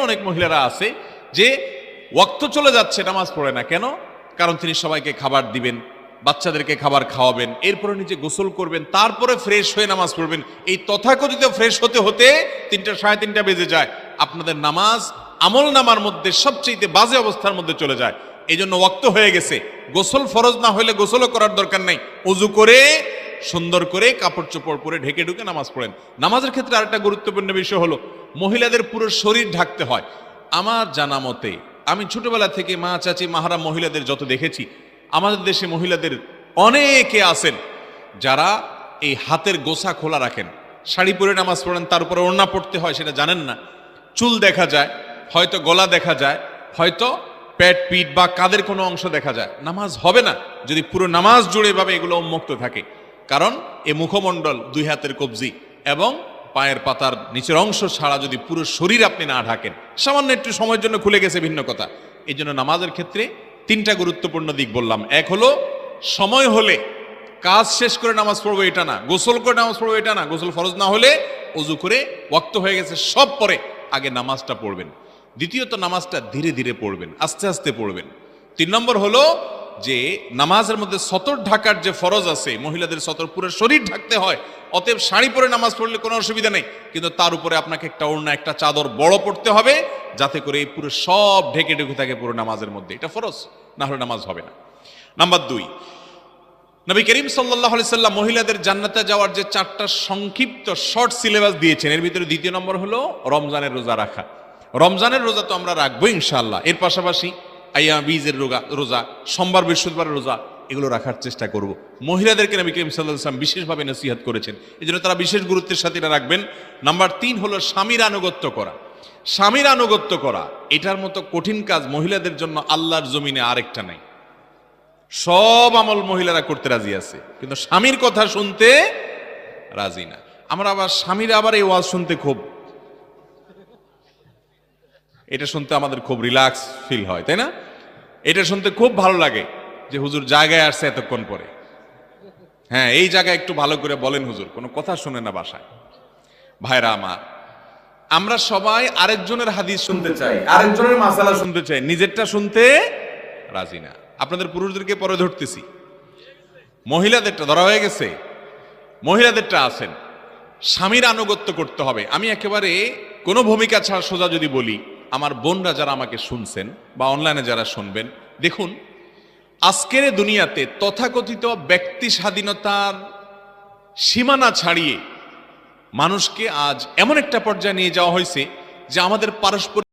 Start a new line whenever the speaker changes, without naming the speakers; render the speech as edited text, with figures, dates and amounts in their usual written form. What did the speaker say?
অনেক মহিলারা আছে যে ওয়াক্ত চলে যাচ্ছে নামাজ পড়ে না। কেন? কারণ তিনি সবাইকে খাবার দিবেন, বাচ্চাদেরকে খাবার খাওয়াবেন, এরপরে নিজে গোসল করবেন, তারপরে ফ্রেশ হয়ে নামাজ পড়বেন। এই তথাকথিত ফ্রেশ হতে হতে 3টা 3:30 বেজে যায়। আপনাদের নামাজ আমল নামার মধ্যে সবচেয়ে বাজে অবস্থার মধ্যে চলে যায়। এই জন্য ওয়াক্ত হয়ে গেছে। গোসল ফরজ না হলে গোসলও করার দরকার নাই, ওযু করে সুন্দর করে কাপড় চোপড় পরে ঢেকে ঢুকে নামাজ পড়েন। নামাজের ক্ষেত্রে আরেকটা গুরুত্বপূর্ণ বিষয় হলো মহিলাদের পুরো শরীর ঢাকতে হয়। আমার জানা মতে, আমি ছোটবেলা থেকে মা, চাচি, মাহারা মহিলাদের যত দেখেছি, আমাদের দেশে মহিলাদের অনেকে আছেন যারা এই হাতের গোছা খোলা রাখেন, শাড়ি পরে নামাজ পড়েন, তার উপরে ওড়না পড়তে হয় সেটা জানেন না। চুল দেখা যায়, হয়তো গলা দেখা যায়, হয়তো পেট পিঠ বা কাঁধের কোনো অংশ দেখা যায়। নামাজ হবে না যদি পুরো নামাজ জুড়ে ভাবে এগুলো উন্মুক্ত থাকে। কারণ এই মুখমণ্ডল, 2 হাতের কবজি এবং পায়ের পাতার নিচের অংশ ছাড়া যদি পুরো শরীর আপনি না ঢাকেন, সামান্য একটু সময়ের জন্য খুলে গেছে ভিন্ন কথা। এই জন্য নামাজের ক্ষেত্রে 3টা গুরুত্বপূর্ণ দিক বললাম। এক হলো সময় হলে কাজ শেষ করে নামাজ পড়বো এটা না, গোসল করে নামাজ পড়বো এটা না, গোসল ফরজ না হলে ওযু করে ওয়াক্ত হয়ে গেছে সব পরে আগে নামাজটা পড়বেন। দ্বিতীয়ত নামাজটা ধীরে ধীরে পড়বেন, আস্তে আস্তে পড়বেন। 3 নম্বর হলো যে নামাজের মধ্যে সতর ঢাকার যে ফরজ আছে, মহিলাদের সতর পুরো শরীর ঢাকতে হয়। অতএব শাড়ি পরে নামাজ পড়লে কোনো অসুবিধা নেই, কিন্তু তার উপরে আপনাকে একটা ওড়না, একটা চাদর বড় পড়তে হবে, যাতে করে এই পুরো সব ঢেকে ঢেকে থাকে পুরো নামাজের মধ্যে। এটা ফরজ, না হলে নামাজ হবে না। নাম্বার 2, নবী করিম সাল্লাল্লাহু আলাইহি সাল্লাম মহিলাদের জান্নাতে যাওয়ার যে 4টা সংক্ষিপ্ত শর্ট সিলেবাস দিয়েছেন, এর ভিতরে দ্বিতীয় নম্বর হলো রমজানের রোজা রাখা। রমজানের রোজা তো আমরা রাখবো ইনশাআল্লাহ। এর পাশাপাশি আইয়াম বীজের রোজা, সোমবার বৃহস্পতিবারের রোজা, এগুলো রাখার চেষ্টা করব। মহিলাদেরকে নবী করিম সাল্লাল্লাহু আলাইহি ওয়াসাল্লাম বিশেষভাবে নসিহত করেছেন, এই জন্য তারা বিশেষ গুরুত্বের সাথে এটা রাখবেন। নাম্বার 3 হলো স্বামীর আনুগত্য করা। স্বামীর আনুগত্য করা, এটার মতো কঠিন কাজ মহিলাদের জন্য আল্লাহর জমিনে আরেকটা নাই। সব আমল মহিলারা করতে রাজি আছে, কিন্তু স্বামীর কথা শুনতে রাজি না। আমরা আবার স্বামীরা আবার এই ওয়াজ শুনতে খুব, এটা শুনতে আমাদের খুব রিল্যাক্স ফিল হয়, তাই না? এটা শুনতে খুব ভালো লাগে যে হুজুর জায়গায় আসছে এতক্ষণ পরে। হ্যাঁ, এই জায়গায় একটু ভালো করে বলেন হুজুর, কোনো কথা শুনে না বাসায়। ভাইরা আমার, আমরা সবাই আরেকজনের হাদিস শুনতে চাই, আরেকজনের মাসালা শুনতে চাই, নিজেরটা শুনতে রাজি না। আপনাদের পুরুষদেরকে পরে ধরতেছি, মহিলাদেরটা ধরা হয়ে গেছে। মহিলাদেরটা আছেন, স্বামীর আনুগত্য করতে হবে। আমি একেবারে কোনো ভূমিকা ছাড়া সোজা যদি বলি, আমার বোনরা যারা আমাকে শুনছেন বা অনলাইনে যারা শুনবেন, দেখুন আজকের দুনিয়াতে তথাকথিত ব্যক্তি স্বাধীনতার সীমানা ছাড়িয়ে মানুষকে আজ এমন একটা পর্যায়ে নিয়ে যাওয়া হয়েছে যে আমাদের পারস্পরিক